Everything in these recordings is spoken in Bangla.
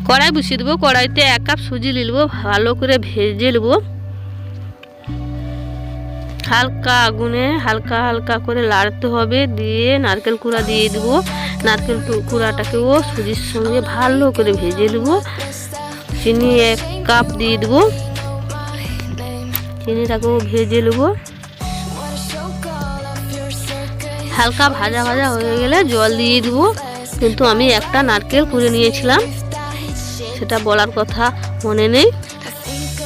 কড়াই বসিয়ে দেবো। কড়াইতে 1 কাপ সুজি নিয়ে নেবো, ভালো করে ভেজে নেবো। হালকা আগুনে হালকা হালকা করে লাড়তে হবে। দিয়ে নারকেল কুড়া দিয়ে দেবো। নারকেল কুড়াটাকেও সুজির সঙ্গে ভালো করে ভেজে নেবো। চিনি 1 কাপ দিয়ে দেবো। চিনিটাকেও ভেজে নেবো। হালকা ভাজা ভাজা হয়ে গেলে জল দিয়ে দেবো। কিন্তু আমি একটা নারকেল কুড়ে নিয়েছিলাম, সেটা বলার কথা মনে নেই।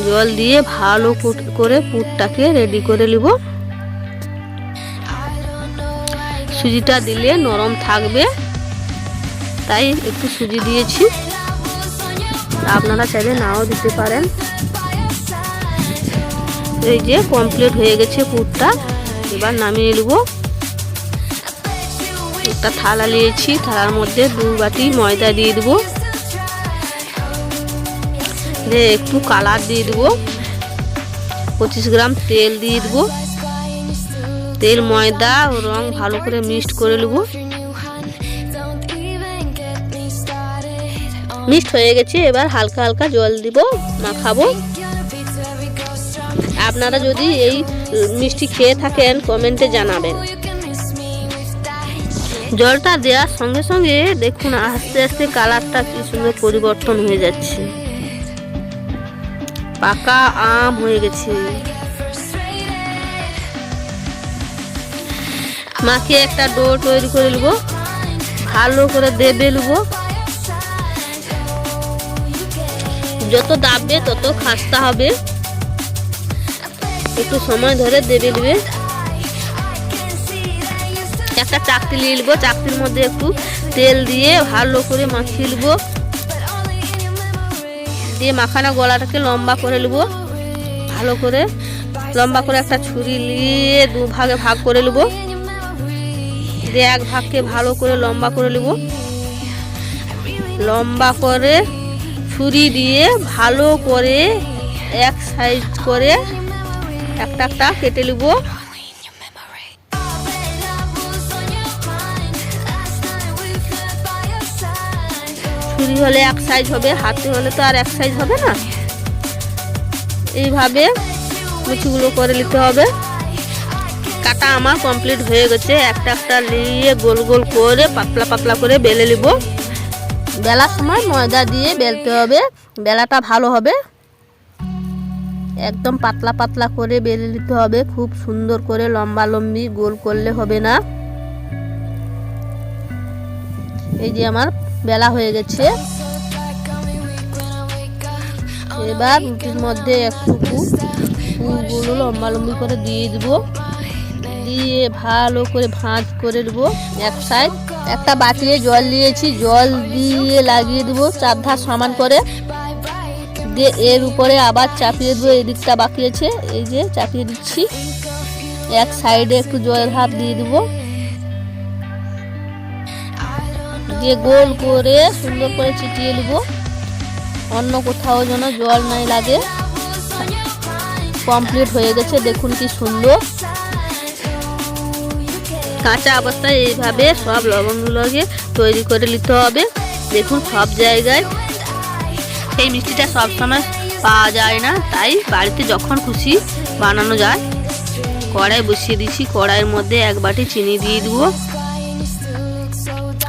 জল দিয়ে ভালো করে পুরটাকে রেডি করে নেব। সুজিটা দিলে নরম থাকবে, তাই একটু সুজি দিয়েছি। আপনারা চাইলে নাও দিতে পারেন। এই যে কমপ্লিট হয়ে গেছে পুরটা। এবার নামিয়ে নেব। একটা থালা নিয়েছি, থালার মধ্যে 2 বাটি ময়দা দিয়ে দেবো। দিয়ে একটু কালার দিয়ে দেবো। 25 গ্রাম তেল দিয়ে দেবো। তেল ময়দা ও রং ভালো করে মিক্সড করে নেব। মিক্সড হয়ে গেছে। এবার হালকা হালকা জল দিব, মাখাবো। আপনারা যদি এই মিষ্টি খেয়ে থাকেন কমেন্টে জানাবেন। জলটা দেওয়ার সঙ্গে সঙ্গে দেখুন আস্তে আস্তে কালারটা কি সুন্দর পরিবর্তন হয়ে যাচ্ছে। পাকা আম হয়ে গেছে। মাকে একটা ডো তৈরি করে নেব, ভালো করে দেবে নেব। যত দাববে তত খাস্তা হবে। একটু সময় ধরে দেবে নেবে। একটা চাকতি নিয়ে নেবো। চাকতির মধ্যে একটু তেল দিয়ে ভালো করে মাখিয়ে নেব। দিয়ে মাখানা গলাটাকে লম্বা করে নেব। ভালো করে লম্বা করে একটা ছুরি নিয়ে 2 ভাগে ভাগ করে নেব। দিয়ে 1 ভাগকে ভালো করে লম্বা করে নেব। লম্বা করে ছুরি দিয়ে ভালো করে 1 সাইজ করে একটা একটা কেটে নেব। ছুরি হলে 1 সাইজ হবে, হাতে হলে তো আর 1 সাইজ হবে না। এইভাবে মুচিগুলো করে নিতে হবে। কাটা আমার কমপ্লিট হয়ে গেছে। একটা একটা নিয়ে গোল গোল করে পাতলা পাতলা করে বেলে নেব। বেলার সময় ময়দা দিয়ে বেলতে হবে, বেলাটা ভালো হবে। একদম পাতলা পাতলা করে বেলে নিতে হবে। খুব সুন্দর করে লম্বা লম্বি গোল করলে হবে না। এই যে আমার বেলা হয়ে গেছে। এবার রুটির মধ্যে একটু পুরগুলো লম্বা লম্বি করে দিয়ে দেবো। দিয়ে ভালো করে ভাঁজ করে দেবো 1 সাইড। একটা বাটিতে জল দিয়েছি, জল দিয়ে লাগিয়ে দেবো 4 ধার সমান করে। দিয়ে এর উপরে আবার চাপিয়ে দেবো। এদিকটা বাকি আছে, এই যে চাপিয়ে দিচ্ছি। 1 সাইডে একটু জলের হাত দিয়ে দেবো। দিয়ে গোল করে সুন্দর করে চিটিয়ে নেব, অন্য কোথাও যেন জল নাই লাগে। কমপ্লিট হয়ে গেছে। দেখুন কি সুন্দর। কাঁচা অবস্থায় এইভাবে সব লবণগুলোকে তৈরি করে নিতে হবে। দেখুন সব জায়গায় এই মিষ্টিটা সবসময় পাওয়া যায় না, তাই বাড়িতে যখন খুশি বানানো যায়। কড়াই বসিয়ে দিচ্ছি। কড়াইয়ের মধ্যে 1 বাটি চিনি দিয়ে দেবো।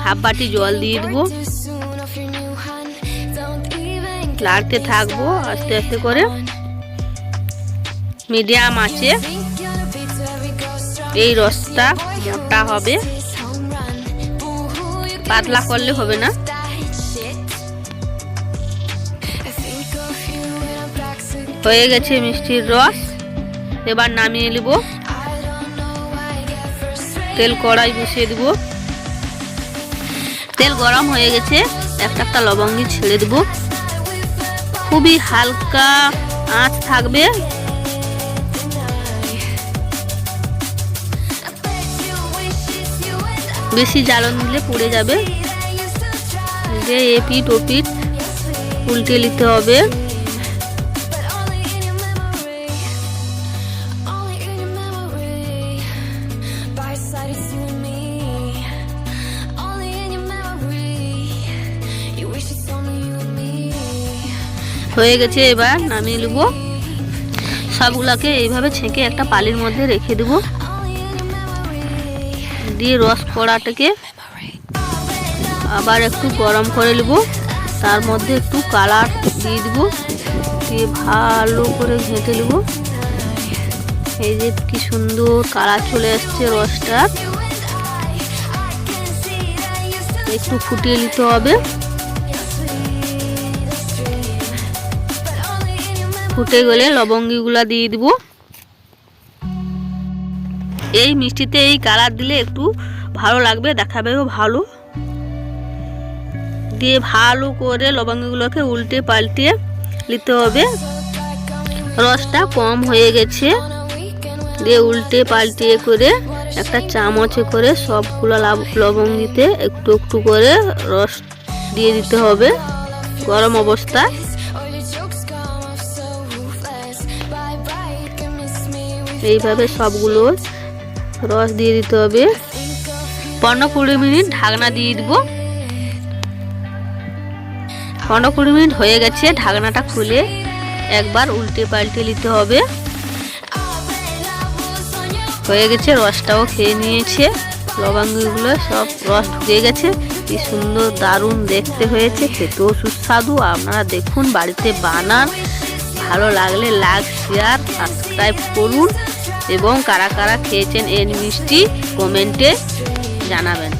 1/2 বাটি জল দিয়ে দেবো। লাড়তে থাকবো আস্তে আস্তে করে মিডিয়াম আঁচে। এই রসটা মোটা হবে, পাতলা করলে হবে না। হয়ে গেছে মিষ্টির রস। এবার নামিয়ে নেব। তেল কড়াই বসিয়ে দেব। তেল গরম হয়ে গেছে। একটা একটা লবঙ্গি ছেড়ে দেব। খুবই হালকা আঁচ থাকবে। বেশি জ্বালন দিলে পুড়ে যাবে। এপিট ওপিট উল্টে নিতে হবে। Only in your memory. You wish you told me you and me. হয়ে গেছে, এবার নামিয়ে নেব। সবগুলোকে এইভাবে ছেঁকে একটা পালির মধ্যে রেখে দেব। দিয়ে রস কড়াটাকে আবার একটু গরম করে নেব। তার মধ্যে একটু কালার দিয়ে দেব, দিয়ে ভালো করে ঘেঁটে নেব। এই যে কি সুন্দর কালার চলে আসছে রসটা। একটু ফুটিয়ে নিতে হবে। ফুটে গেলে লবঙ্গগুলা দিয়ে দিব। এই মিষ্টিতে এই কালার দিলে একটু ভালো লাগবে, দেখাবেও ভালো। দিয়ে ভালো করে লবঙ্গগুলোকে উল্টে পাল্টে নিতে হবে। রসটা কম হয়ে গেছে, দিয়ে উল্টে পাল্টে করে একটা চামচে করে সবগুলো লবঙ্গিতে একটু একটু করে রস দিয়ে দিতে হবে গরম অবস্থায়। এইভাবে সবগুলো রস দিয়ে দিতে হবে। 15-20 মিনিট ঢাকনা দিয়ে দিব। 15-20 মিনিট হয়ে গেছে, ঢাকনাটা খুলে একবার উল্টে পাল্টে নিতে হবে। হয়ে গেছে, রসটাও খেয়ে নিয়েছে, লবঙ্গগুলো সব রস ঢুকে গেছে। কি সুন্দর দারুণ দেখতে হয়েছে, খেতেও সুস্বাদু। আপনারা দেখুন, বাড়িতে বানান। ভালো লাগলে লাইক, শেয়ার, সাবস্ক্রাইব করুন এবং কারা কারা খেয়েছেন এই মিষ্টি কমেন্টে জানাবেন।